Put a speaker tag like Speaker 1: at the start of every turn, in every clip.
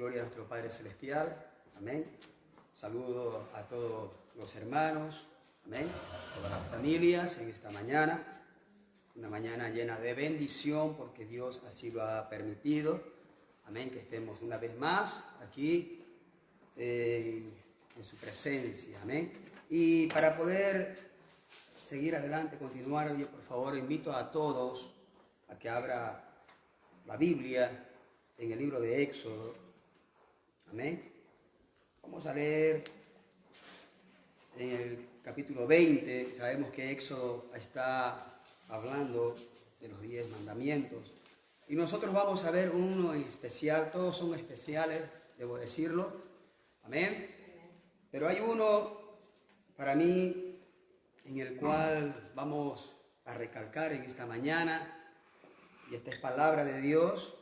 Speaker 1: Gloria a nuestro Padre Celestial. Amén. Saludo a todos los hermanos. Amén. A todas las familias en esta mañana. Una mañana llena de bendición porque Dios así lo ha permitido. Amén. Que estemos una vez más aquí en su presencia. Amén. Y para poder seguir adelante, continuar, yo por favor invito a todos a que abra la Biblia en el libro de Éxodo. Amén. Vamos a leer en el capítulo 20. Sabemos que Éxodo está hablando de los 10 mandamientos. Y nosotros vamos a ver uno en especial. Todos son especiales, debo decirlo. Amén. Pero hay uno para mí en el cual vamos a recalcar en esta mañana. Y esta es palabra de Dios.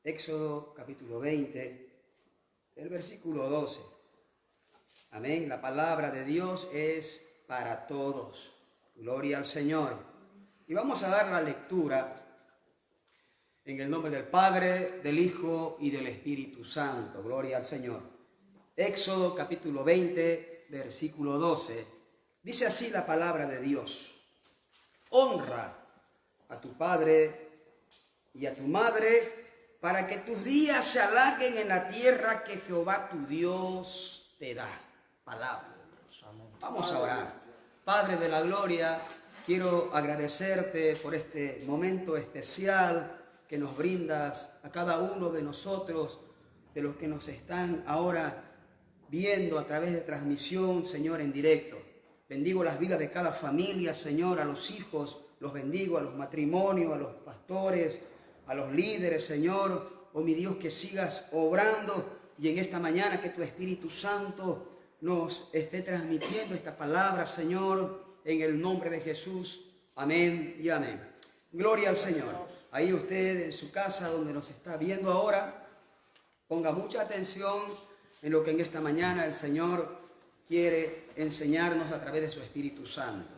Speaker 1: Éxodo capítulo 20, el versículo 12. Amén. La palabra de Dios es para todos. Gloria al Señor. Y vamos a dar la lectura en el nombre del Padre, del Hijo y del Espíritu Santo. Gloria al Señor. Éxodo capítulo 20, versículo 12. Dice así la palabra de Dios. Honra a tu padre y a tu madre, para que tus días se alarguen en la tierra que Jehová tu Dios te da. Palabra de Dios. Vamos a orar. Padre de la gloria, quiero agradecerte por este momento especial que nos brindas a cada uno de nosotros, de los que nos están ahora viendo a través de transmisión, Señor, en directo. Bendigo las vidas de cada familia, Señor, a los hijos, los bendigo, a los matrimonios, a los pastores, a los líderes, Señor. Oh, mi Dios, que sigas obrando y en esta mañana que tu Espíritu Santo nos esté transmitiendo esta palabra, Señor, en el nombre de Jesús. Amén y amén. Gloria al Señor. Ahí usted en su casa donde nos está viendo ahora, ponga mucha atención en lo que en esta mañana el Señor quiere enseñarnos a través de su Espíritu Santo.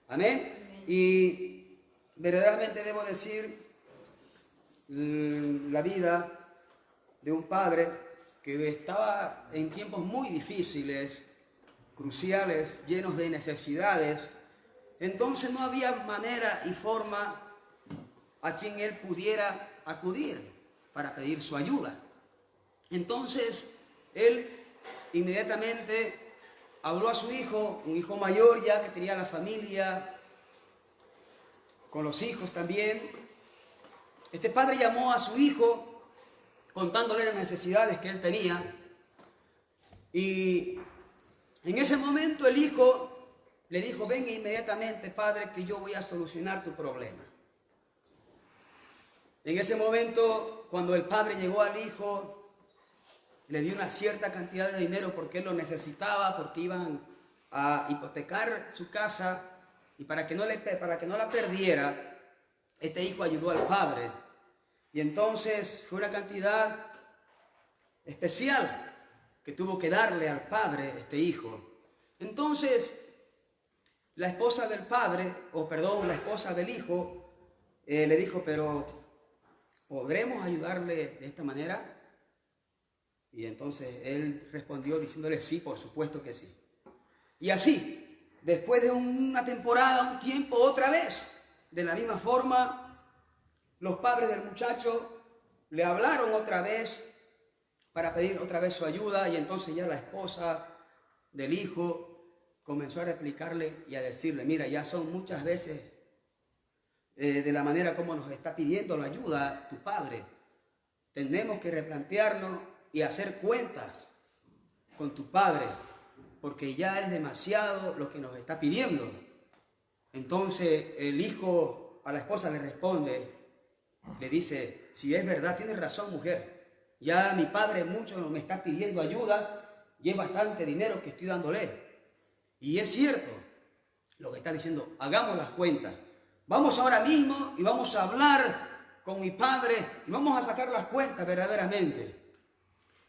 Speaker 1: Amén. Y verdaderamente debo decir la vida de un padre que estaba en tiempos muy difíciles, cruciales, llenos de necesidades. Entonces no había manera y forma a quien él pudiera acudir para pedir su ayuda. Entonces él inmediatamente habló a su hijo, un hijo mayor ya que tenía la familia, con los hijos también. Este padre llamó a su hijo contándole las necesidades que él tenía. Y en ese momento el hijo le dijo: ven inmediatamente, padre, que yo voy a solucionar tu problema. En ese momento, cuando el padre llegó al hijo, le dio una cierta cantidad de dinero porque él lo necesitaba, porque iban a hipotecar su casa, y para que no la perdiera, este hijo ayudó al padre. Y entonces fue una cantidad especial que tuvo que darle al padre este hijo. Entonces la esposa del hijo le dijo: pero ¿podremos ayudarle de esta manera? Y entonces él respondió diciéndole: sí, por supuesto que sí. Y así, después de una temporada, un tiempo, otra vez, de la misma forma, los padres del muchacho le hablaron otra vez para pedir otra vez su ayuda. Y entonces ya la esposa del hijo comenzó a replicarle y a decirle: mira, ya son muchas veces de la manera como nos está pidiendo la ayuda tu padre. Tenemos que replantearnos y hacer cuentas con tu padre, porque ya es demasiado lo que nos está pidiendo. Entonces el hijo a la esposa le responde, le dice: si es verdad, tienes razón, mujer. Ya mi padre mucho me está pidiendo ayuda y es bastante dinero que estoy dándole. Y es cierto lo que está diciendo. Hagamos las cuentas. Vamos ahora mismo y vamos a hablar con mi padre y vamos a sacar las cuentas verdaderamente.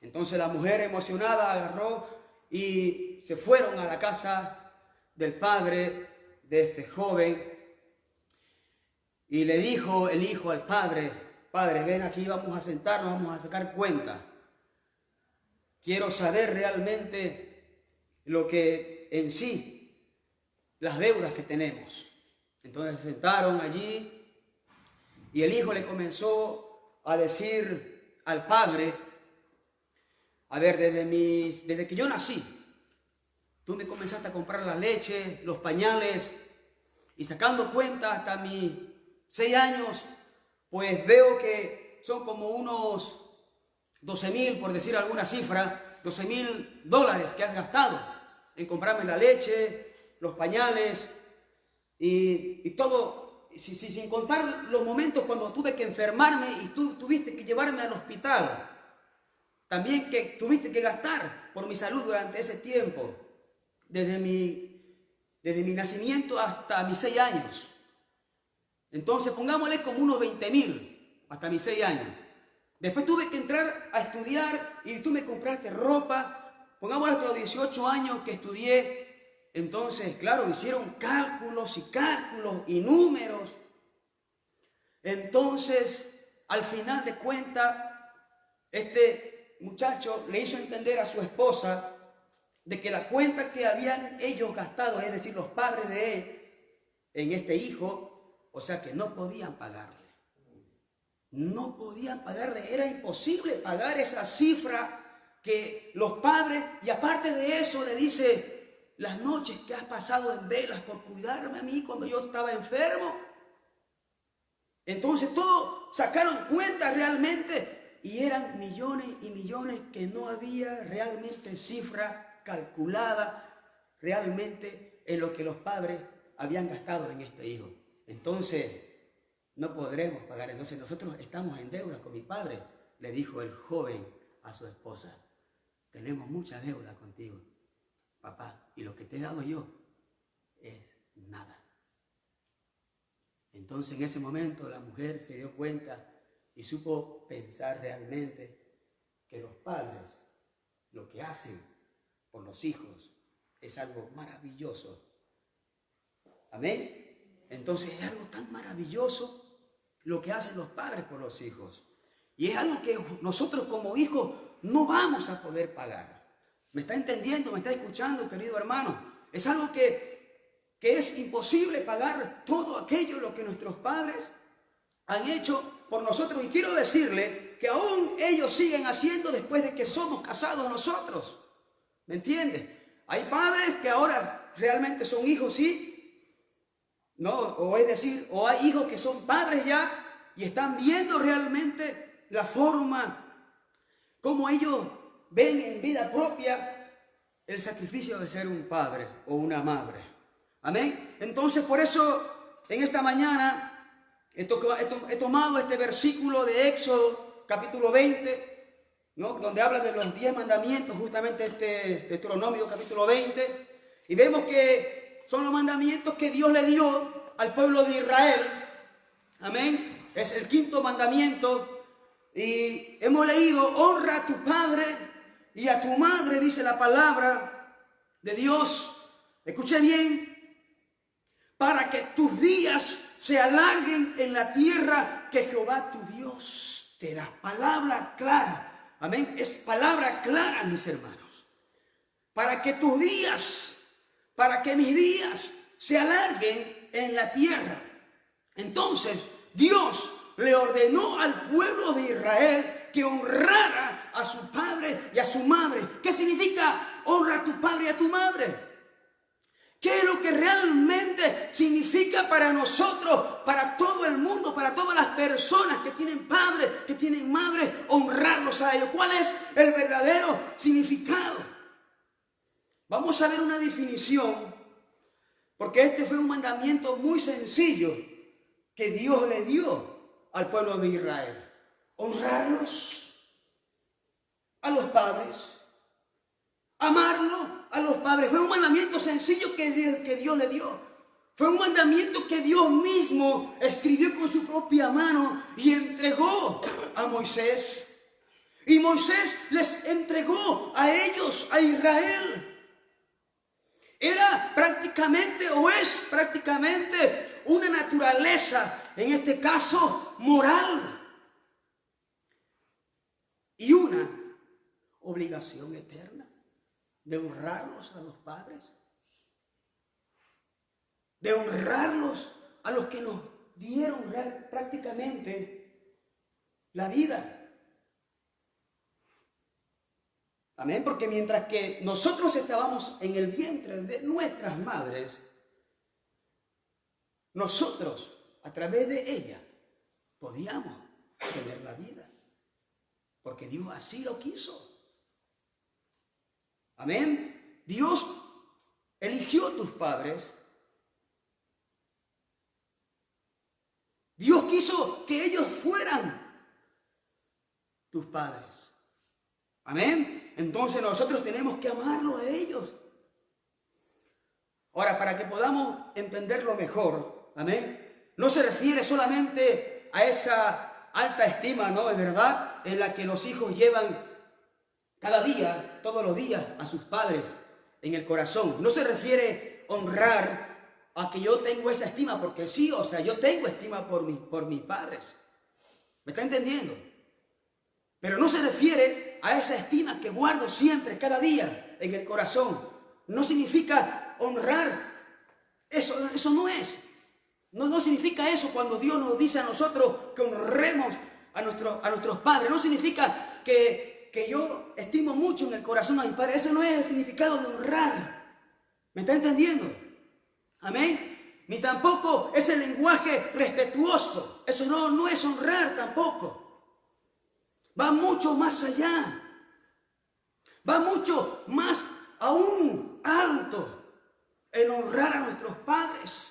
Speaker 1: Entonces la mujer emocionada agarró y se fueron a la casa del padre de este joven. Y le dijo el hijo al padre: padre, ven aquí, vamos a sentarnos, vamos a sacar cuenta. quiero saber realmente lo que en sí, las deudas que tenemos. Entonces se sentaron allí y el hijo le comenzó a decir al padre: a ver, desde que yo nací, tú me comenzaste a comprar la leche, los pañales, y sacando cuenta hasta mis 6 años, pues veo que son como unos 12,000, por decir alguna cifra, $12,000 que has gastado en comprarme la leche, los pañales y todo, sin contar los momentos cuando tuve que enfermarme y tú tuviste que llevarme al hospital. También que tuviste que gastar por mi salud durante ese tiempo, desde mi nacimiento hasta mis 6 años. Entonces pongámosle como unos 20,000 hasta mis 6 años. Después tuve que entrar a estudiar y tú me compraste ropa. Pongámosle hasta los 18 años que estudié. Entonces, claro, hicieron cálculos y números. Entonces, al final de cuentas, este muchacho le hizo entender a su esposa de que la cuenta que habían ellos gastado, es decir, los padres de él, en este hijo, o sea que no podían pagarle. No podían pagarle, era imposible pagar esa cifra que los padres, y aparte de eso le dice: las noches que has pasado en velas por cuidarme a mí cuando yo estaba enfermo. Entonces todos sacaron cuenta realmente y eran millones y millones que no había realmente cifra calculada realmente en lo que los padres habían gastado en este hijo. Entonces no podremos pagar. Entonces nosotros estamos en deuda con mi padre, le dijo el joven a su esposa. Tenemos mucha deuda contigo, papá, y lo que te he dado yo es nada. Entonces en ese momento la mujer se dio cuenta y supo pensar realmente que los padres lo que hacen por los hijos es algo maravilloso. Amén. Entonces es algo tan maravilloso lo que hacen los padres por los hijos. Y es algo que nosotros como hijos no vamos a poder pagar. ¿Me está entendiendo? ¿Me está escuchando, querido hermano? Es algo que es imposible pagar todo aquello lo que nuestros padres han hecho por nosotros. Y quiero decirle que aún ellos siguen haciendo después de que somos casados nosotros. ¿Me entiende? Hay padres que ahora realmente son hijos, sí. No, o es decir, o hay hijos que son padres ya y están viendo realmente la forma como ellos ven en vida propia el sacrificio de ser un padre o una madre. Amén. Entonces, por eso en esta mañana he tomado este versículo de Éxodo capítulo 20, ¿no?, donde habla de los 10 mandamientos, justamente este Deuteronomio capítulo 20, y vemos que son los mandamientos que Dios le dio al pueblo de Israel. Amén. Es el 5.º mandamiento. Y hemos leído: honra a tu padre y a tu madre, dice la palabra de Dios. Escuche bien. Para que tus días se alarguen en la tierra que Jehová tu Dios te da. Palabra clara. Amén. Es palabra clara, mis hermanos. Para que tus días, para que mis días se alarguen en la tierra. Entonces Dios le ordenó al pueblo de Israel que honrara a su padre y a su madre. ¿Qué significa honra a tu padre y a tu madre? ¿Qué es lo que realmente significa para nosotros, para todo el mundo, para todas las personas que tienen padres, que tienen madres, honrarlos a ellos? ¿Cuál es el verdadero significado? Vamos a ver una definición, porque este fue un mandamiento muy sencillo que Dios le dio al pueblo de Israel. Honrarlos a los padres, amarlo a los padres. Fue un mandamiento sencillo que Dios le dio. Fue un mandamiento que Dios mismo escribió con su propia mano y entregó a Moisés. Y Moisés les entregó a ellos, a Israel. Era prácticamente, o es prácticamente, una naturaleza, en este caso moral. Y una obligación eterna de honrarlos a los padres, de honrarlos a los que nos dieron prácticamente la vida. Amén, porque mientras que nosotros estábamos en el vientre de nuestras madres, nosotros, a través de ella, podíamos tener la vida, porque Dios así lo quiso. Amén. Dios eligió a tus padres. Dios quiso que ellos fueran tus padres. Amén. Entonces nosotros tenemos que amarlo a ellos. Ahora, para que podamos entenderlo mejor, amén, no se refiere solamente a esa alta estima, ¿no? Es verdad, en la que los hijos llevan cada día, todos los días, a sus padres en el corazón. No se refiere honrar a que yo tengo esa estima, porque sí, o sea, yo tengo estima por mis padres. ¿Me está entendiendo? Pero no se refiere a esa estima que guardo siempre, cada día, en el corazón. No significa honrar. Eso no es. No significa eso cuando Dios nos dice a nosotros que honremos a nuestros padres. No significa que yo estimo mucho en el corazón a mis padres. Eso no es el significado de honrar. ¿Me está entendiendo? Amén. Ni tampoco es el lenguaje respetuoso. Eso no es honrar tampoco. Va mucho más allá. Va mucho más aún alto en honrar a nuestros padres.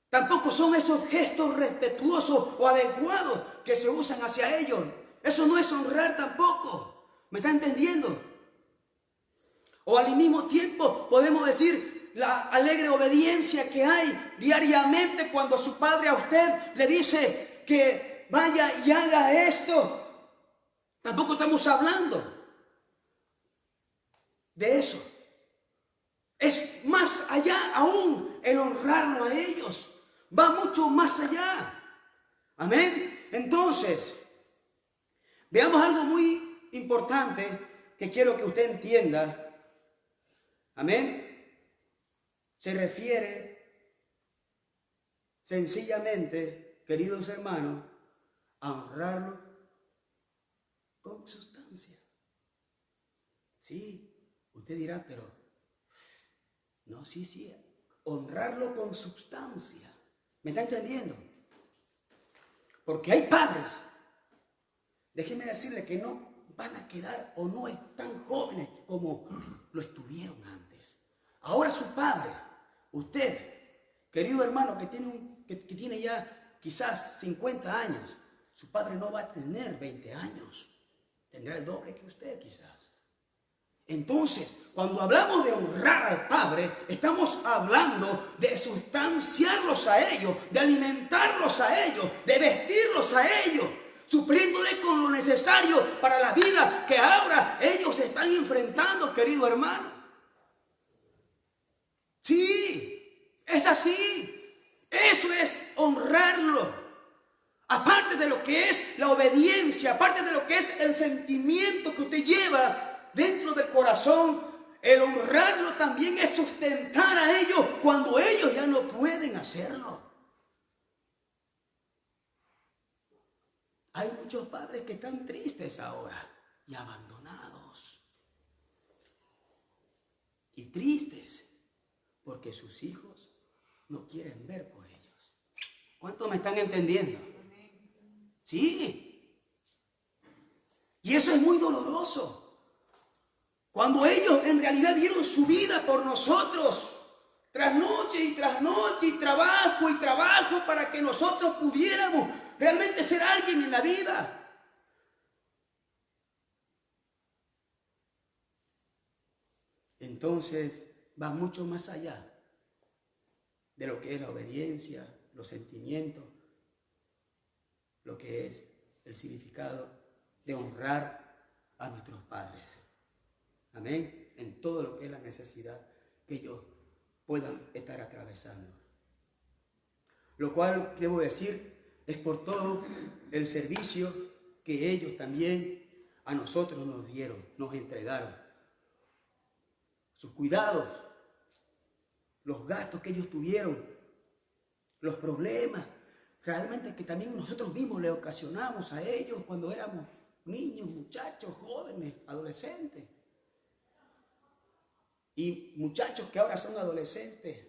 Speaker 1: Tampoco son esos gestos respetuosos o adecuados que se usan hacia ellos. Eso no es honrar tampoco. ¿Me está entendiendo? O al mismo tiempo podemos decir la alegre obediencia que hay diariamente cuando su padre a usted le dice que vaya y haga esto. Tampoco estamos hablando de eso. Es más allá aún el honrarlo a ellos. Va mucho más allá. Amén. Entonces, veamos algo muy importante que quiero que usted entienda. Amén. Se refiere sencillamente, queridos hermanos, a honrarlo con sustancia. Sí, usted dirá, pero no, sí, honrarlo con sustancia. ¿Me está entendiendo? Porque hay padres, déjeme decirle, que no van a quedar o no están jóvenes como lo estuvieron antes. Ahora su padre, usted, querido hermano, que tiene ya quizás 50 años, su padre no va a tener 20 años. Tendrá el doble que usted quizás. Entonces, cuando hablamos de honrar al Padre, estamos hablando de sustanciarlos a ellos, de alimentarlos a ellos, de vestirlos a ellos, supliéndole con lo necesario para la vida que ahora ellos están enfrentando, querido hermano. Sí, es así. Eso es honrarlo. Aparte de lo que es la obediencia, aparte de lo que es el sentimiento que usted lleva dentro del corazón, el honrarlo también es sustentar a ellos cuando ellos ya no pueden hacerlo. Hay muchos padres que están tristes ahora y abandonados. Y tristes porque sus hijos no quieren ver por ellos. ¿Cuántos me están entendiendo? Sí. Y eso es muy doloroso. Cuando ellos en realidad dieron su vida por nosotros, tras noche y trabajo para que nosotros pudiéramos realmente ser alguien en la vida. Entonces va mucho más allá de lo que es la obediencia, los sentimientos, lo que es el significado de honrar a nuestros padres. Amén. En todo lo que es la necesidad que ellos puedan estar atravesando. Lo cual, debo decir, es por todo el servicio que ellos también a nosotros nos dieron, nos entregaron. Sus cuidados, los gastos que ellos tuvieron, los problemas, realmente que también nosotros mismos le ocasionamos a ellos cuando éramos niños, muchachos, jóvenes, adolescentes. Y muchachos que ahora son adolescentes,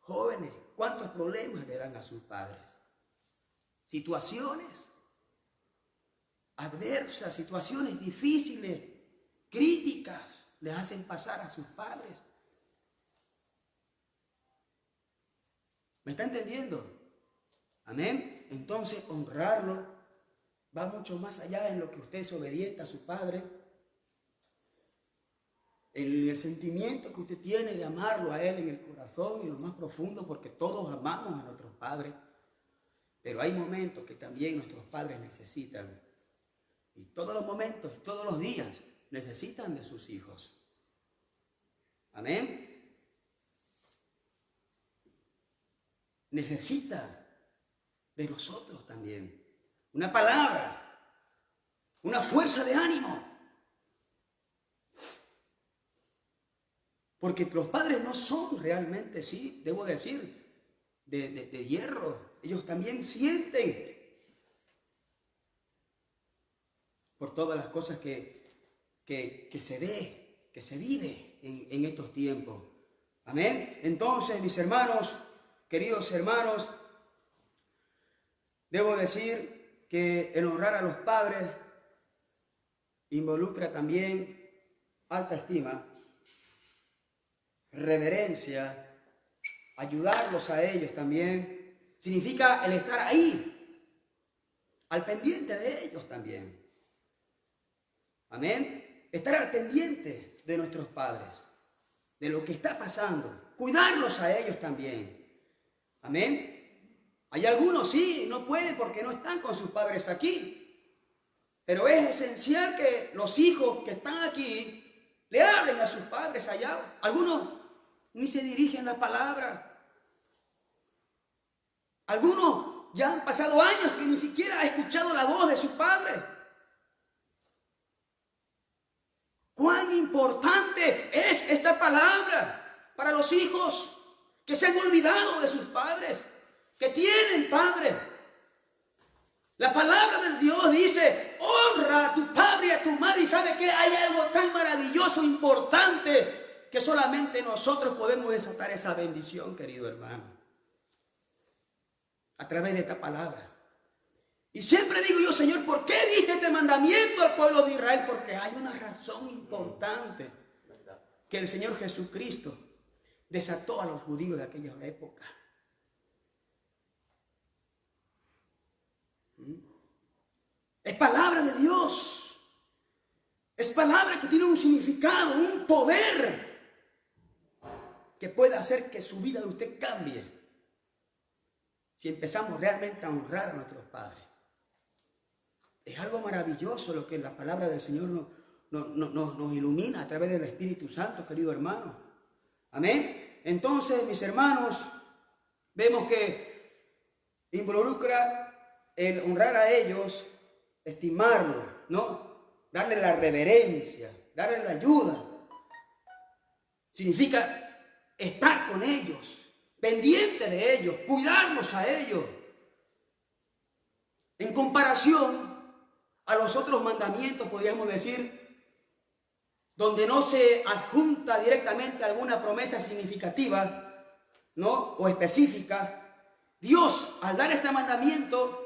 Speaker 1: jóvenes, ¿cuántos problemas le dan a sus padres? Situaciones adversas, situaciones difíciles, críticas, les hacen pasar a sus padres. ¿Me está entendiendo? Amén. Entonces honrarlo va mucho más allá en lo que usted es obediente a su padre, en el sentimiento que usted tiene de amarlo a él en el corazón y en lo más profundo, porque todos amamos a nuestros padres, pero hay momentos que también nuestros padres necesitan, y todos los momentos, todos los días necesitan de sus hijos. Amén. Necesita de nosotros también una palabra, una fuerza de ánimo. Porque los padres no son realmente, sí, debo decir, de hierro. Ellos también sienten por todas las cosas que se ve, que se vive en estos tiempos. Amén. Entonces, mis hermanos, queridos hermanos, debo decir que el honrar a los padres involucra también alta estima, reverencia, ayudarlos a ellos también. Significa el estar ahí, al pendiente de ellos también. Amén. Estar al pendiente de nuestros padres, de lo que está pasando, cuidarlos a ellos también. Amén. Hay algunos, sí, no pueden porque no están con sus padres aquí. Pero es esencial que los hijos que están aquí le hablen a sus padres allá. Algunos ni se dirigen la palabra. Algunos ya han pasado años que ni siquiera han escuchado la voz de sus padres. Cuán importante es esta palabra para los hijos que se han olvidado de sus padres, que tienen padres. La palabra de Dios dice, honra a tu padre y a tu madre. Y sabe que hay algo tan maravilloso, importante, que solamente nosotros podemos desatar esa bendición, querido hermano, a través de esta palabra. Y siempre digo yo, Señor, ¿por qué diste este mandamiento al pueblo de Israel? Porque hay una razón importante que el Señor Jesucristo desató a los judíos de aquella época. Es palabra de Dios. Es palabra que tiene un significado, un poder que puede hacer que su vida de usted cambie si empezamos realmente a honrar a nuestros padres. Es algo maravilloso lo que la palabra del Señor nos ilumina a través del Espíritu Santo, querido hermano. Amén. Entonces, mis hermanos, vemos que involucra el honrar a ellos, estimarlos, ¿no? Darle la reverencia, darle la ayuda. Significa estar con ellos, pendiente de ellos, cuidarlos a ellos. En comparación a los otros mandamientos, podríamos decir, donde no se adjunta directamente alguna promesa significativa, ¿no? O específica, Dios, al dar este mandamiento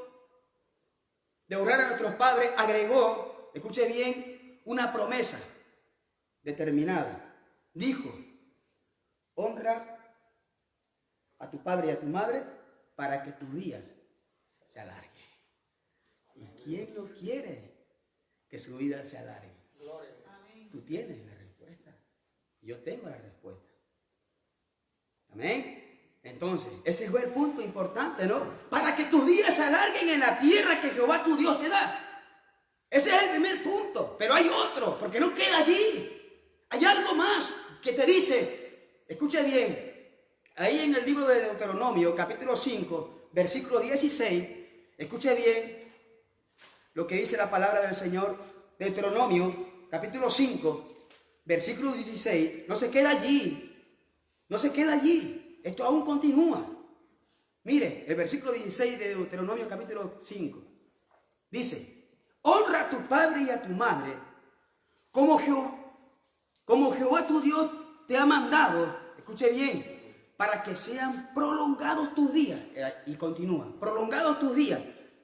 Speaker 1: de honrar a nuestros padres, agregó, escuche bien, una promesa determinada. Dijo, honra a tu padre y a tu madre para que tus días se alarguen. ¿Y quién no quiere que su vida se alargue? Tú tienes la respuesta. Yo tengo la respuesta. Amén. Entonces, ese fue el punto importante, ¿no? Para que tus días se alarguen en la tierra que Jehová tu Dios te da. Ese es el primer punto. Pero hay otro, porque no queda allí. Hay algo más que te dice, escuche bien, ahí en el libro de Deuteronomio, capítulo 5, versículo 16, escuche bien lo que dice la palabra del Señor. Deuteronomio, capítulo 5, versículo 16. No se queda allí. No se queda allí. Esto aún continúa. Mire, el versículo 16 de Deuteronomio, capítulo 5. Dice: honra a tu padre y a tu madre, como Jehová tu Dios te ha mandado. Escuche bien. Para que sean prolongados tus días. Y continúa. Prolongados tus días.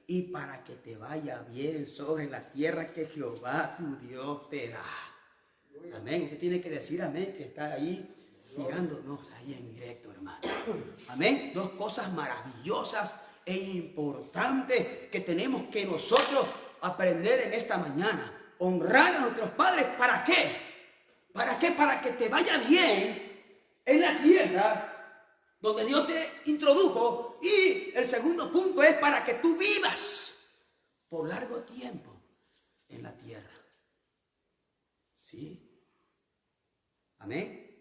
Speaker 1: Y para que te vaya bien sobre la tierra que Jehová tu Dios te da. Amén. Usted tiene que decir amén, que está ahí mirándonos ahí en directo, hermano. Amén. Dos cosas maravillosas e importantes que tenemos que nosotros aprender en esta mañana. Honrar a nuestros padres. ¿Para qué? ¿Para qué? Para que te vaya bien en la tierra donde Dios te introdujo. Y el segundo punto es para que tú vivas por largo tiempo en la tierra. ¿Sí? Amén.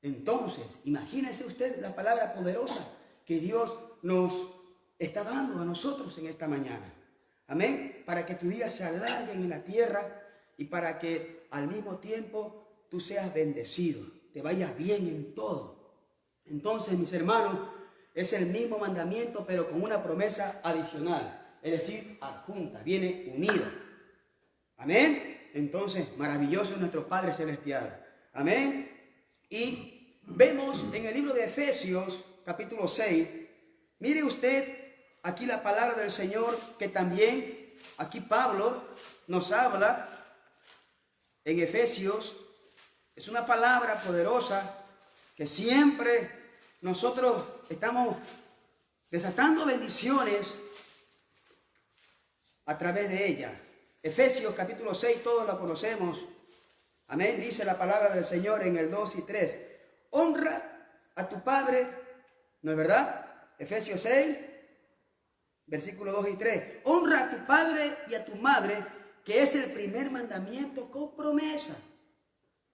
Speaker 1: Entonces, imagínese usted la palabra poderosa que Dios nos está dando a nosotros en esta mañana. Amén. Para que tus días se alarguen en la tierra y para que al mismo tiempo tú seas bendecido, te vayas bien en todo. Entonces, mis hermanos, es el mismo mandamiento, pero con una promesa adicional, es decir, adjunta, viene unido. Amén. Entonces, maravilloso es nuestro Padre Celestial. Amén. Y vemos en el libro de Efesios, capítulo 6, mire usted aquí la palabra del Señor, que también aquí Pablo nos habla en Efesios. Es una palabra poderosa que siempre nosotros estamos desatando bendiciones a través de ella. Efesios capítulo 6, todos la conocemos. Amén. Dice la palabra del Señor en el 2 y 3. Honra a tu padre, ¿no es verdad? Efesios 6, versículo 2 y 3. Honra a tu padre y a tu madre, que es el primer mandamiento con promesa.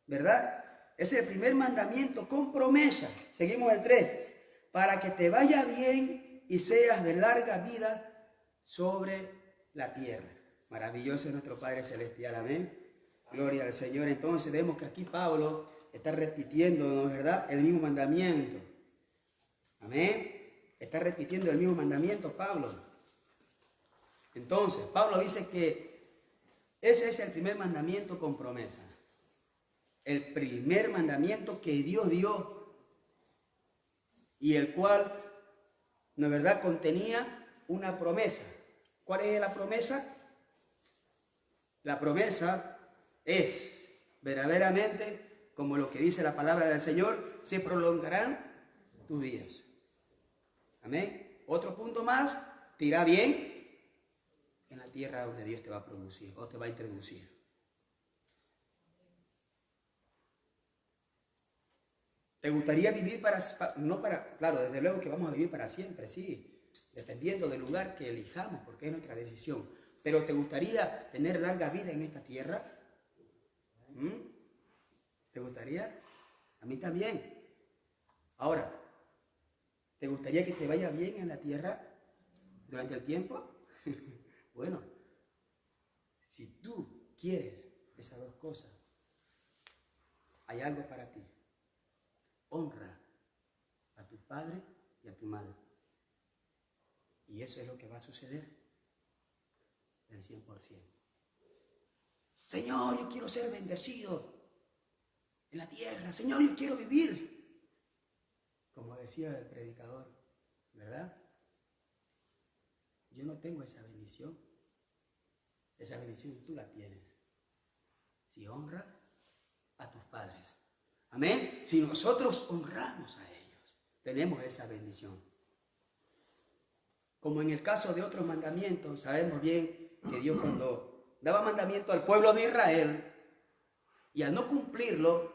Speaker 1: ¿Verdad? Es el primer mandamiento con promesa. Seguimos el 3. Para que te vaya bien y seas de larga vida sobre la tierra. Maravilloso es nuestro Padre Celestial. Amén. Gloria al Señor. Entonces vemos que aquí Pablo está repitiendo, ¿no es verdad?, el mismo mandamiento. Amén. Está repitiendo el mismo mandamiento Pablo. Entonces, Pablo dice que ese es el primer mandamiento con promesa. El primer mandamiento que Dios dio y el cual, ¿no es verdad?, contenía una promesa. ¿Cuál es la promesa? La promesa es verdaderamente, como lo que dice la palabra del Señor, se prolongarán tus días. Amén. Otro punto más, te irá bien en la tierra donde Dios te va a producir o te va a introducir. ¿Te gustaría vivir claro, desde luego que vamos a vivir para siempre, sí, dependiendo del lugar que elijamos, porque es nuestra decisión. Pero ¿te gustaría tener larga vida en esta tierra? ¿Te gustaría? A mí también. Ahora, ¿te gustaría que te vaya bien en la tierra durante el tiempo? Bueno, si tú quieres esas dos cosas, hay algo para ti. Honra a tu padre y a tu madre. Y eso es lo que va a suceder del 100%. Señor, yo quiero ser bendecido en la tierra. Señor, yo quiero vivir, como decía el predicador, ¿verdad? Yo no tengo esa bendición. Esa bendición tú la tienes. Si honra a tus padres. Amén. Si nosotros honramos a ellos, tenemos esa bendición. Como en el caso de otros mandamientos, sabemos bien que Dios cuando daba mandamiento al pueblo de Israel y al no cumplirlo,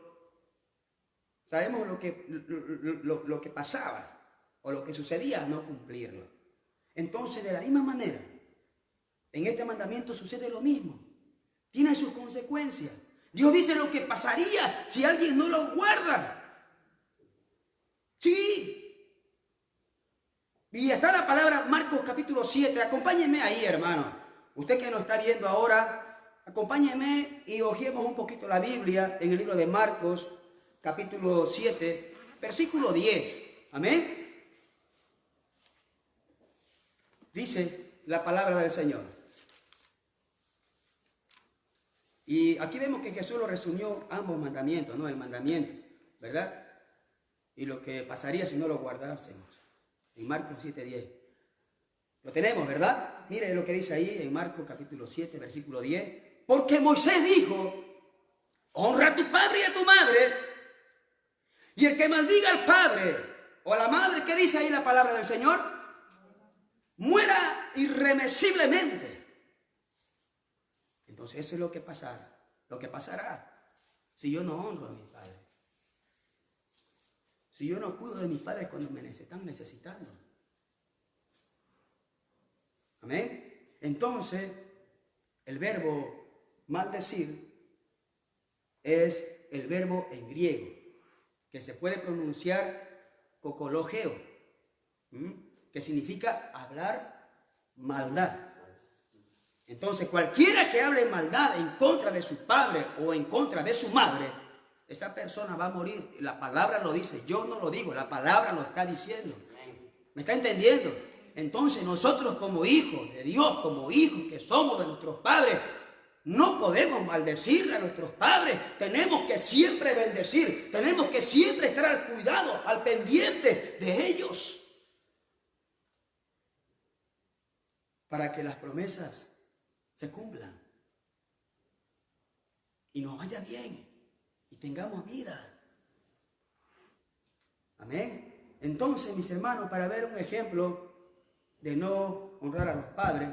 Speaker 1: sabemos lo que pasaba o lo que sucedía al no cumplirlo. Entonces, de la misma manera, en este mandamiento sucede lo mismo. Tiene sus consecuencias. Dios dice lo que pasaría si alguien no lo guarda. Sí. Y está la palabra Marcos capítulo 7. Acompáñenme ahí, hermano. Usted que nos está viendo ahora, acompáñeme y hojeemos un poquito la Biblia en el libro de Marcos, capítulo 7, versículo 10. Amén. Dice la palabra del Señor. Y aquí vemos que Jesús lo resumió ambos mandamientos, ¿no? El mandamiento, ¿verdad? Y lo que pasaría si no lo guardásemos. En Marcos 7:10. Lo tenemos, ¿verdad? Mire lo que dice ahí en Marcos capítulo 7, versículo 10. Porque Moisés dijo, honra a tu padre y a tu madre. Y el que maldiga al padre o a la madre, ¿qué dice ahí la palabra del Señor? Muera irremisiblemente. Entonces eso es lo que pasará si yo no honro a mis padres. Si yo no cuido de mis padres cuando me están necesitando. Amén. Entonces, el verbo maldecir es el verbo en griego, que se puede pronunciar kokologeo, que significa hablar maldad. Entonces, cualquiera que hable maldad en contra de su padre o en contra de su madre, esa persona va a morir. La palabra lo dice, yo no lo digo, la palabra lo está diciendo. ¿Me está entendiendo? Entonces nosotros como hijos de Dios, como hijos que somos de nuestros padres, no podemos maldecir a nuestros padres. Tenemos que siempre bendecir, tenemos que siempre estar al cuidado, al pendiente de ellos, para que las promesas se cumplan y nos vaya bien y tengamos vida. Amén. Entonces, mis hermanos, para ver un ejemplo de no honrar a los padres,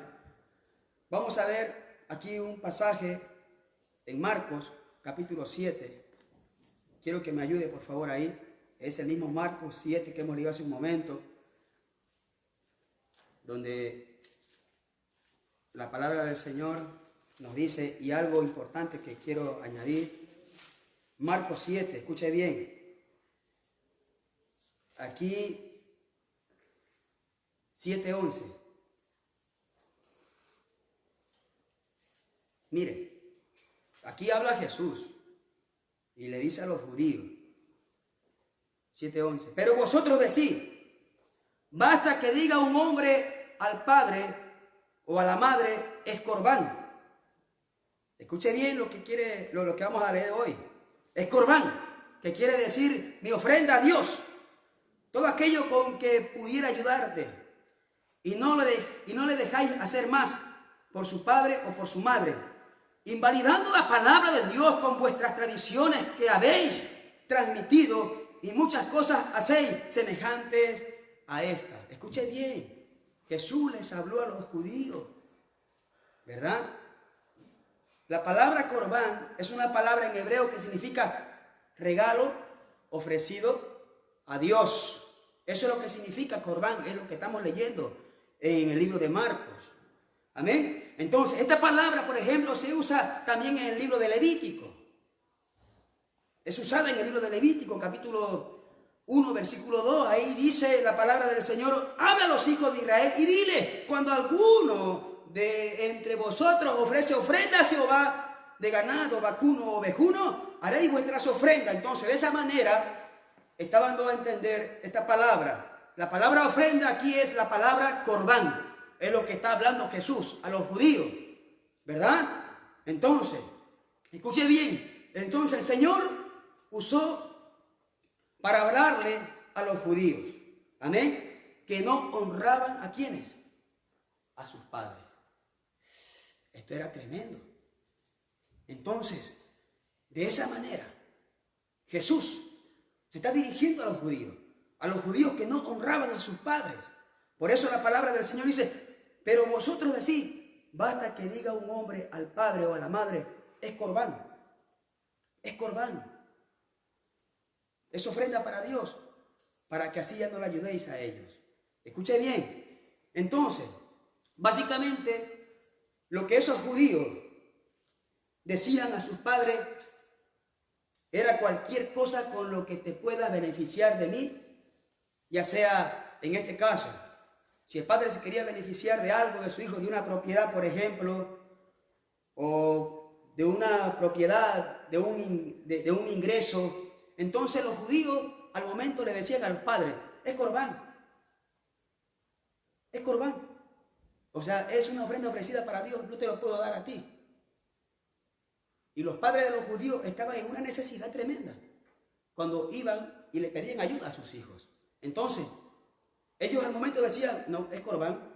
Speaker 1: vamos a ver aquí un pasaje en Marcos capítulo 7. Quiero que me ayude por favor ahí. Es el mismo Marcos 7 que hemos leído hace un momento, donde la palabra del Señor nos dice, y algo importante que quiero añadir, Marcos 7, escuche bien. Aquí 7:11. Mire, aquí habla Jesús y le dice a los judíos, 7:11, pero vosotros decís, basta que diga un hombre al padre o a la madre, es corbán. Escuche bien lo que vamos a leer hoy. Es corbán, que quiere decir mi ofrenda a Dios. Todo aquello con que pudiera ayudarte. Y no le dejáis hacer más por su padre o por su madre, invalidando la palabra de Dios con vuestras tradiciones que habéis transmitido, y muchas cosas hacéis semejantes a esta. Escuche bien. Jesús les habló a los judíos, ¿verdad? La palabra corbán es una palabra en hebreo que significa regalo ofrecido a Dios. Eso es lo que significa corbán, es lo que estamos leyendo en el libro de Marcos. Amén. Entonces, esta palabra, por ejemplo, se usa también en el libro de Levítico. Es usada en el libro de Levítico, capítulo 1, versículo 2, ahí dice la palabra del Señor, habla a los hijos de Israel y dile, cuando alguno de entre vosotros ofrece ofrenda a Jehová de ganado, vacuno o ovejuno, haréis vuestras ofrendas. Entonces, de esa manera, está dando a entender esta palabra. La palabra ofrenda aquí es la palabra corbán, es lo que está hablando Jesús a los judíos, ¿verdad? Entonces, escuche bien, entonces el Señor usó para hablarle a los judíos, amén, que no honraban a ¿quiénes? A sus padres. Esto era tremendo. Entonces, de esa manera, Jesús se está dirigiendo a los judíos que no honraban a sus padres. Por eso la palabra del Señor dice, pero vosotros decís, basta que diga un hombre al padre o a la madre, es corbán, es corbán. Es ofrenda para Dios, para que así ya no le ayudéis a ellos. Escuche bien. Entonces, básicamente, lo que esos judíos decían a sus padres era cualquier cosa con lo que te pueda beneficiar de mí, ya sea, en este caso, Si el padre se quería beneficiar de algo de su hijo, de una propiedad, por ejemplo, o de una propiedad, de un ingreso, entonces los judíos al momento le decían al padre, es corbán. Es corbán. O sea, es una ofrenda ofrecida para Dios, no te lo puedo dar a ti. Y los padres de los judíos estaban en una necesidad tremenda cuando iban y le pedían ayuda a sus hijos. Entonces, ellos al momento decían, no, es corbán.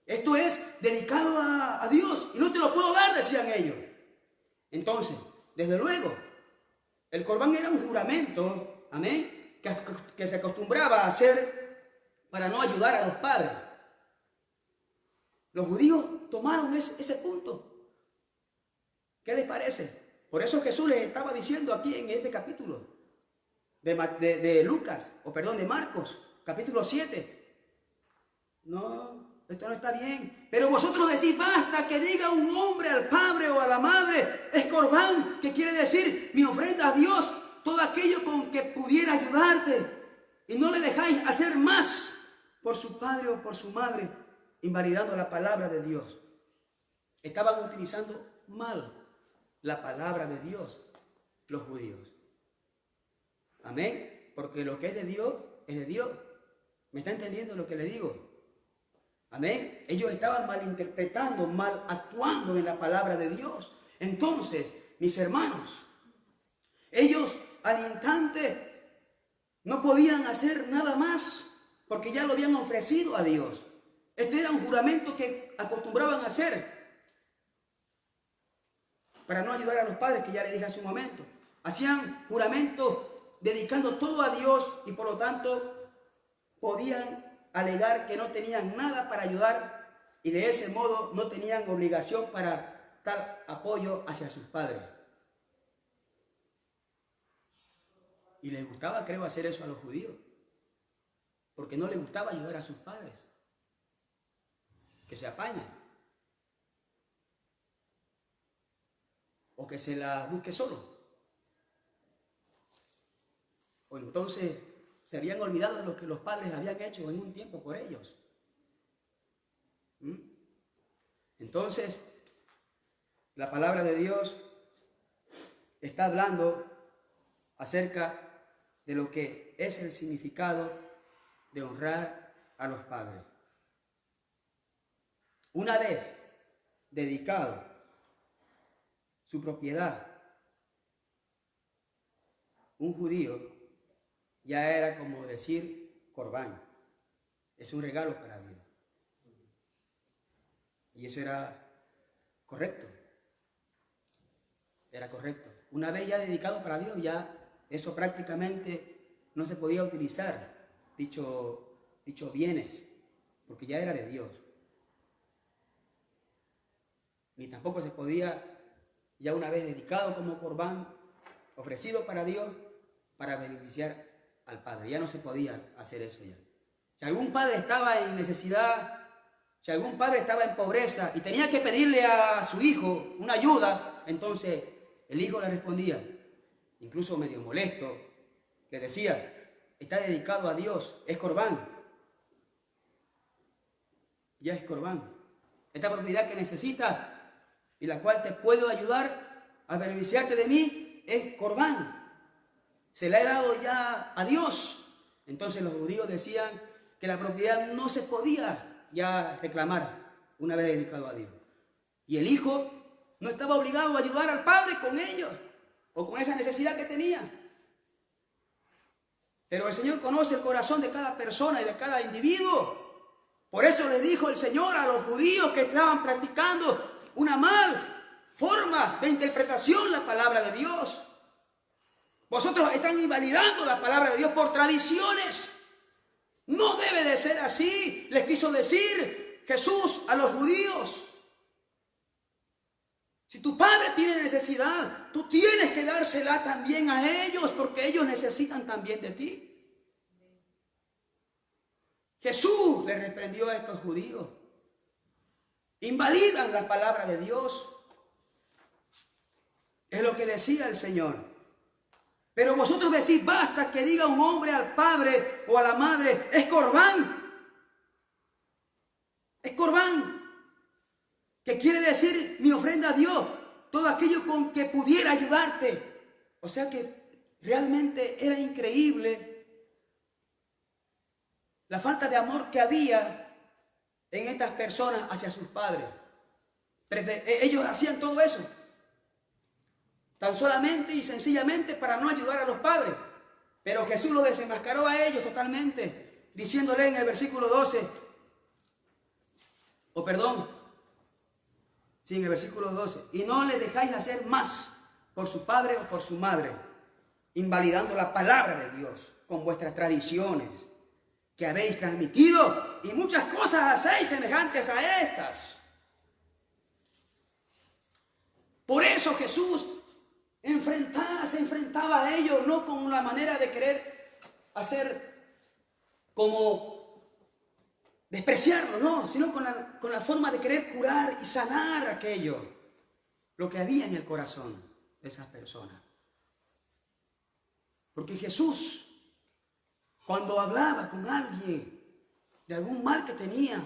Speaker 1: Esto es dedicado a Dios y no te lo puedo dar, decían ellos. Entonces, desde luego, el corbán era un juramento, amén, que se acostumbraba a hacer para no ayudar a los padres. Los judíos tomaron ese punto. ¿Qué les parece? Por eso Jesús les estaba diciendo aquí en este capítulo de Lucas, de Marcos, capítulo 7. No, esto no está bien. Pero vosotros decís, basta que diga un hombre al padre o a la madre, es corbán, que quiere decir mi ofrenda a Dios, todo aquello con que pudiera ayudarte. Y no le dejáis hacer más por su padre o por su madre, invalidando la palabra de Dios. Estaban utilizando mal la palabra de Dios, los judíos. Amén. Porque lo que es de Dios, es de Dios. ¿Me está entendiendo lo que le digo? Amén. Ellos estaban malinterpretando, mal actuando en la palabra de Dios. Entonces, mis hermanos, ellos al instante no podían hacer nada más porque ya lo habían ofrecido a Dios. Este era un juramento que acostumbraban a hacer para no ayudar a los padres, que ya les dije hace un momento. Hacían juramento dedicando todo a Dios y por lo tanto podían alegar que no tenían nada para ayudar y de ese modo no tenían obligación para dar apoyo hacia sus padres. Y les gustaba, creo, hacer eso a los judíos, porque no les gustaba ayudar a sus padres, que se apañen o que se la busque solo. O entonces se habían olvidado de lo que los padres habían hecho en un tiempo por ellos. Entonces, la palabra de Dios está hablando acerca de lo que es el significado de honrar a los padres. Una vez dedicado su propiedad, un judío ya era como decir corbán. Es un regalo para Dios. Y eso era correcto. Era correcto. Una vez ya dedicado para Dios, ya eso prácticamente no se podía utilizar, dicho bienes, porque ya era de Dios. Ni tampoco se podía, ya una vez dedicado como corbán, ofrecido para Dios, para beneficiar al padre. Ya no se podía hacer eso ya. Si algún padre estaba en necesidad, si algún padre estaba en pobreza y tenía que pedirle a su hijo una ayuda, entonces el hijo le respondía, incluso medio molesto, le decía, está dedicado a Dios, es corbán. Ya es corbán. Esta propiedad que necesitas y la cual te puedo ayudar a beneficiarte de mí es corbán. Se la he dado ya a Dios. Entonces los judíos decían que la propiedad no se podía ya reclamar una vez dedicado a Dios. Y el hijo no estaba obligado a ayudar al padre con ellos o con esa necesidad que tenía. Pero el Señor conoce el corazón de cada persona y de cada individuo. Por eso le dijo el Señor a los judíos que estaban practicando una mal forma de interpretación la palabra de Dios. Vosotros están invalidando la palabra de Dios por tradiciones. No debe de ser así, les quiso decir Jesús a los judíos. Si tu padre tiene necesidad, tú tienes que dársela también a ellos, porque ellos necesitan también de ti. Jesús le reprendió a estos judíos. Invalidan la palabra de Dios. Es lo que decía el Señor. Pero vosotros decís, basta que diga un hombre al padre o a la madre, es corbán. quiere decir mi ofrenda a Dios, todo aquello con que pudiera ayudarte. O sea que realmente era increíble la falta de amor que había en estas personas hacia sus padres. Ellos hacían todo eso tan solamente y sencillamente para no ayudar a los padres. Pero Jesús los desenmascaró a ellos totalmente, diciéndole en el versículo 12, en el versículo 12, y no le dejáis hacer más por su padre o por su madre, invalidando la palabra de Dios con vuestras tradiciones que habéis transmitido, y muchas cosas hacéis semejantes a estas. Por eso Jesús se enfrentaba a ellos, no con la manera de querer hacer como despreciarlo, no, sino con la forma de querer curar y sanar aquello, lo que había en el corazón de esas personas. Porque Jesús, cuando hablaba con alguien de algún mal que tenía,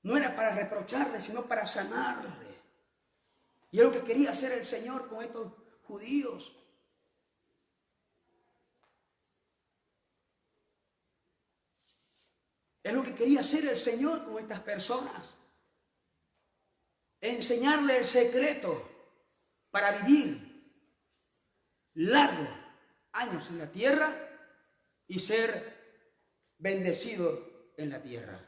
Speaker 1: no era para reprocharle, sino para sanarle. Y es lo que quería hacer el Señor con estos judíos. Es lo que quería hacer el Señor con estas personas. Enseñarle el secreto para vivir largos años en la tierra y ser bendecido en la tierra.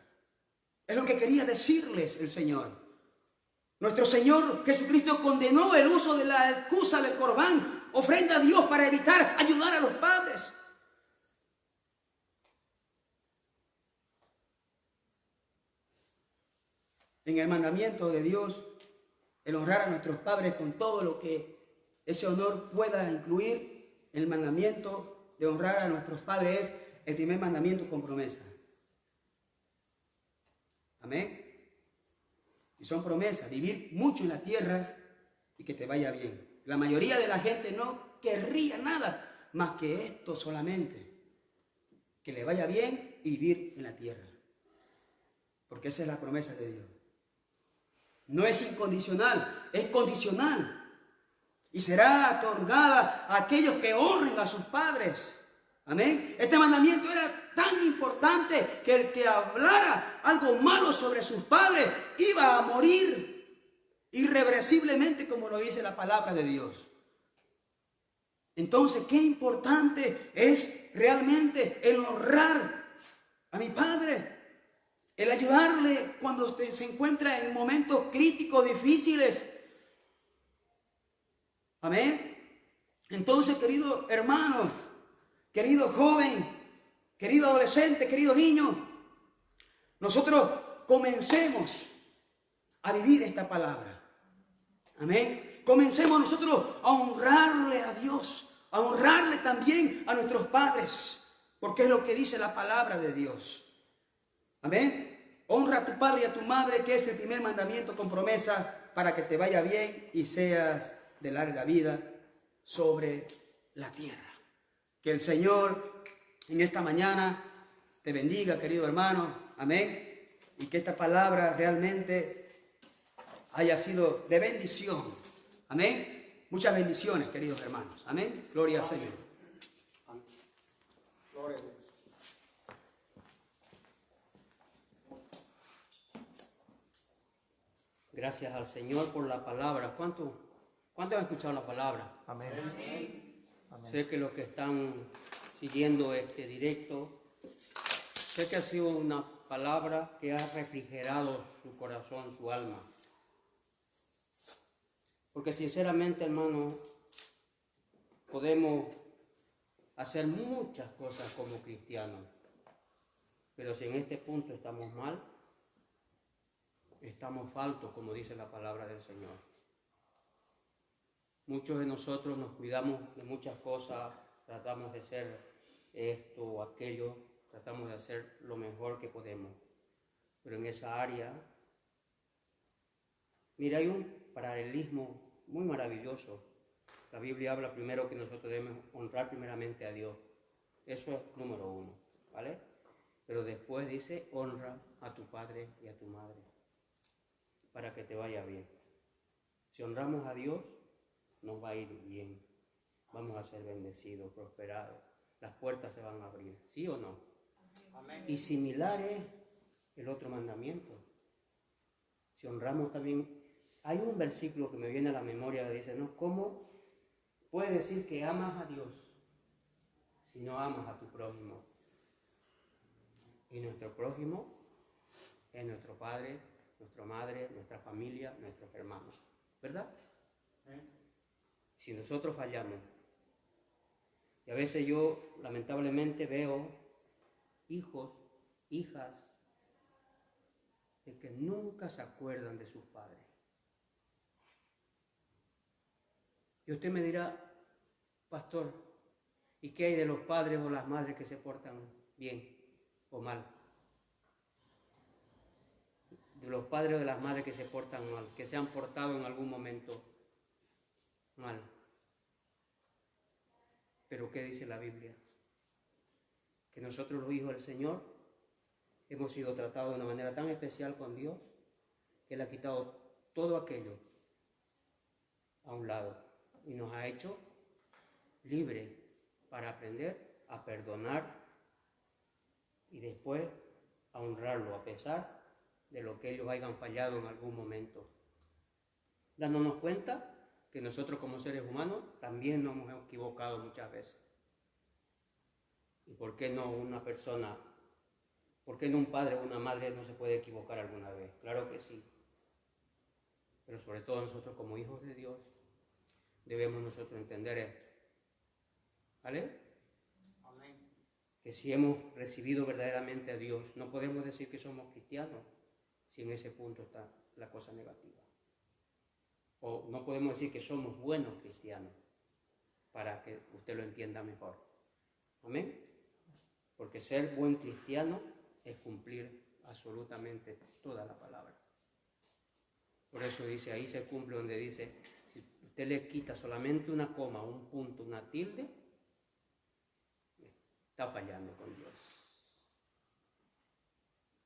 Speaker 1: Es lo que quería decirles el Señor. Nuestro Señor Jesucristo condenó el uso de la excusa del corbán, ofrenda a Dios para evitar ayudar a los padres. En el mandamiento de Dios, el honrar a nuestros padres con todo lo que ese honor pueda incluir, el mandamiento de honrar a nuestros padres es el primer mandamiento con promesa. Amén. Y son promesas, vivir mucho en la tierra y que te vaya bien. La mayoría de la gente no querría nada más que esto solamente, que le vaya bien y vivir en la tierra. Porque esa es la promesa de Dios. No es incondicional, es condicional. Y será otorgada a aquellos que honren a sus padres. Amén. Este mandamiento era tan importante que el que hablara algo malo sobre sus padres iba a morir irreversiblemente, como lo dice la palabra de Dios. Entonces, qué importante es realmente el honrar a mi padre. El ayudarle cuando usted se encuentra en momentos críticos, difíciles. Amén. Entonces, querido hermano, querido joven, querido adolescente, querido niño, nosotros comencemos a vivir esta palabra. Amén. Comencemos nosotros a honrarle a Dios, a honrarle también a nuestros padres, porque es lo que dice la palabra de Dios. Amén. Honra a tu padre y a tu madre, que es el primer mandamiento con promesa para que te vaya bien y seas de larga vida sobre la tierra. Que el Señor en esta mañana te bendiga, querido hermano. Amén. Y que esta palabra realmente haya sido de bendición. Amén. Muchas bendiciones, queridos hermanos. Amén. Gloria al Señor. Amén. Gloria a Dios.
Speaker 2: Gracias al Señor por la palabra. ¿Cuántos han escuchado la palabra?
Speaker 3: Amén.
Speaker 2: Amén. Sé que los que están siguiendo este directo, sé que ha sido una palabra que ha refrigerado su corazón, su alma. Porque sinceramente, hermano, podemos hacer muchas cosas como cristianos, pero si en este punto estamos mal, estamos faltos, como dice la palabra del Señor. Muchos de nosotros nos cuidamos de muchas cosas, tratamos de hacer esto o aquello, tratamos de hacer lo mejor que podemos. Pero en esa área, mira, hay un paralelismo muy maravilloso. La Biblia habla primero que nosotros debemos honrar primeramente a Dios. Eso es número uno, ¿vale? Pero después dice, honra a tu padre y a tu madre. para que te vaya bien. Si honramos a Dios, nos va a ir bien. Vamos a ser bendecidos, prosperados. Las puertas se van a abrir, ¿sí o no? Amén. Y similar es el otro mandamiento. Si honramos también, hay un versículo que me viene a la memoria que dice, ¿no? ¿Cómo puedes decir que amas a Dios si no amas a tu prójimo? Y nuestro prójimo es nuestro padre, nuestra madre, nuestra familia, nuestros hermanos, ¿verdad? Si nosotros fallamos, y a veces yo lamentablemente veo hijos, hijas, de que nunca se acuerdan de sus padres. Y usted me dirá, pastor, ¿y qué hay de los padres o las madres que se portan bien o mal? De los padres o de las madres que se portan mal, que se han portado en algún momento mal. Pero ¿qué dice la Biblia? Que nosotros los hijos del Señor hemos sido tratados de una manera tan especial con Dios que Él ha quitado todo aquello a un lado y nos ha hecho libres para aprender a perdonar y después a honrarlo a pesar de lo que ellos hayan fallado en algún momento, dándonos cuenta que nosotros como seres humanos también nos hemos equivocado muchas veces. ¿Y por qué no una persona, por qué no un padre o una madre no se puede equivocar alguna vez? Claro que sí. Pero sobre todo nosotros como hijos de Dios debemos nosotros entender esto. ¿Vale? Amén. Que si hemos recibido verdaderamente a Dios, no podemos decir que somos cristianos si en ese punto está la cosa negativa. O no podemos decir que somos buenos cristianos, para que usted lo entienda mejor. Amén. Porque ser buen cristiano es cumplir absolutamente toda la palabra. Por eso dice, ahí se cumple donde dice, si usted le quita solamente una coma, un punto, una tilde, está fallando con Dios.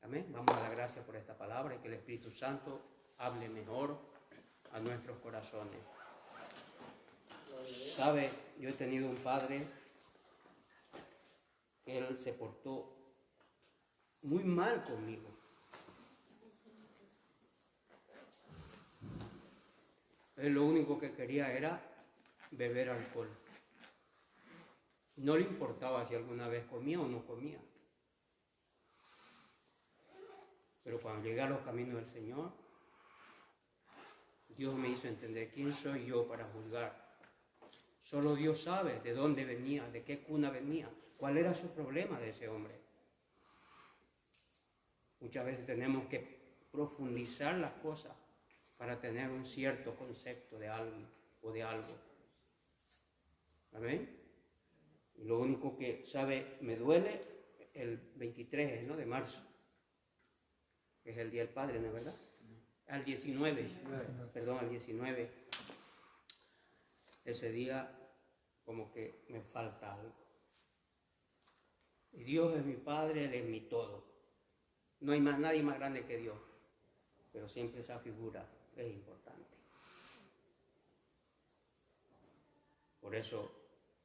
Speaker 2: Amén. Vamos a dar gracias por esta palabra y que el Espíritu Santo hable mejor a nuestros corazones. ¿Sabe? Yo he tenido un padre que él se portó muy mal conmigo. Él lo único que quería era beber alcohol. No le importaba si alguna vez comía o no comía. Pero cuando llegué a los caminos del Señor, Dios me hizo entender quién soy yo para juzgar. Solo Dios sabe de dónde venía, de qué cuna venía, cuál era su problema de ese hombre. Muchas veces tenemos que profundizar las cosas para tener un cierto concepto de algo o de algo. ¿Amén? Y lo único que, ¿sabe? Me duele el 23, ¿no? De marzo, que es el Día del Padre, ¿no es verdad? Al 19, perdón, al 19. Ese día como que me falta algo. Y Dios es mi Padre, Él es mi todo. No hay nadie más grande que Dios. Pero siempre esa figura es importante. Por eso,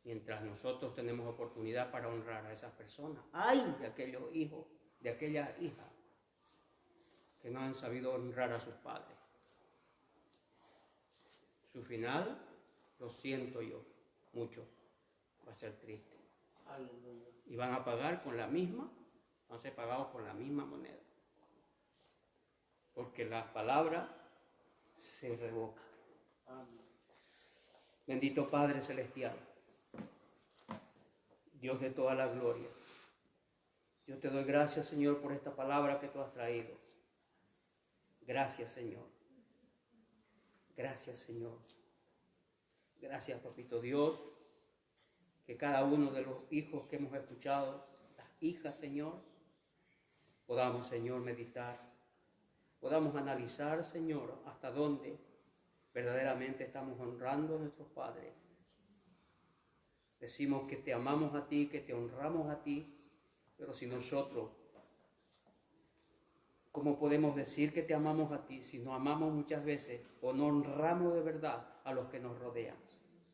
Speaker 2: mientras nosotros tenemos oportunidad para honrar a esas personas, ¡ay! De aquellos hijos, de aquellas hijas que no han sabido honrar a sus padres. Su final, lo siento yo, mucho, va a ser triste. Aleluya. Y van a pagar con la misma, van a ser pagados con la misma moneda. Porque la palabra se revoca. Amén. Bendito Padre Celestial, Dios de toda la gloria. Yo te doy gracias, Señor, por esta palabra que tú has traído. Gracias, Señor. Gracias, Señor. Gracias, Papito Dios, que cada uno de los hijos que hemos escuchado, las hijas, Señor, podamos, Señor, meditar, podamos analizar, Señor, hasta dónde verdaderamente estamos honrando a nuestros padres. Decimos que te amamos a ti, que te honramos a ti, pero si nosotros ¿Cómo podemos decir que te amamos a ti si no amamos muchas veces o no honramos de verdad a los que nos rodean?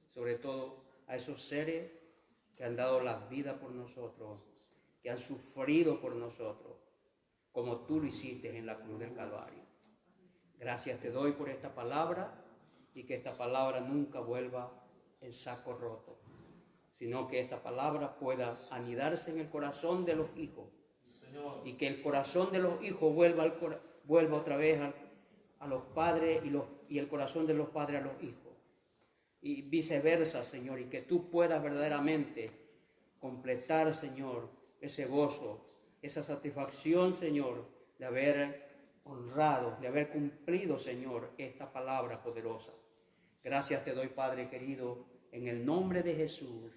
Speaker 2: Sobre todo a esos seres que han dado la vida por nosotros, que han sufrido por nosotros, como tú lo hiciste en la cruz del Calvario. Gracias te doy por esta palabra y que esta palabra nunca vuelva en saco roto, sino que esta palabra pueda anidarse en el corazón de los hijos y que el corazón de los hijos vuelva otra vez a los padres y el corazón de los padres a los hijos y viceversa, Señor, y que tú puedas verdaderamente completar, Señor, ese gozo, esa satisfacción, Señor, de haber honrado, de haber cumplido, Señor, esta palabra poderosa. Gracias te doy, Padre querido, en el nombre de Jesús.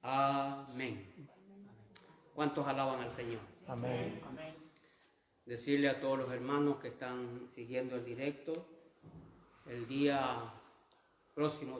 Speaker 2: Amén. ¿Cuántos alaban al Señor?
Speaker 3: Amén.
Speaker 4: Amén.
Speaker 2: Decirle a todos los hermanos que están siguiendo el directo, el día próximo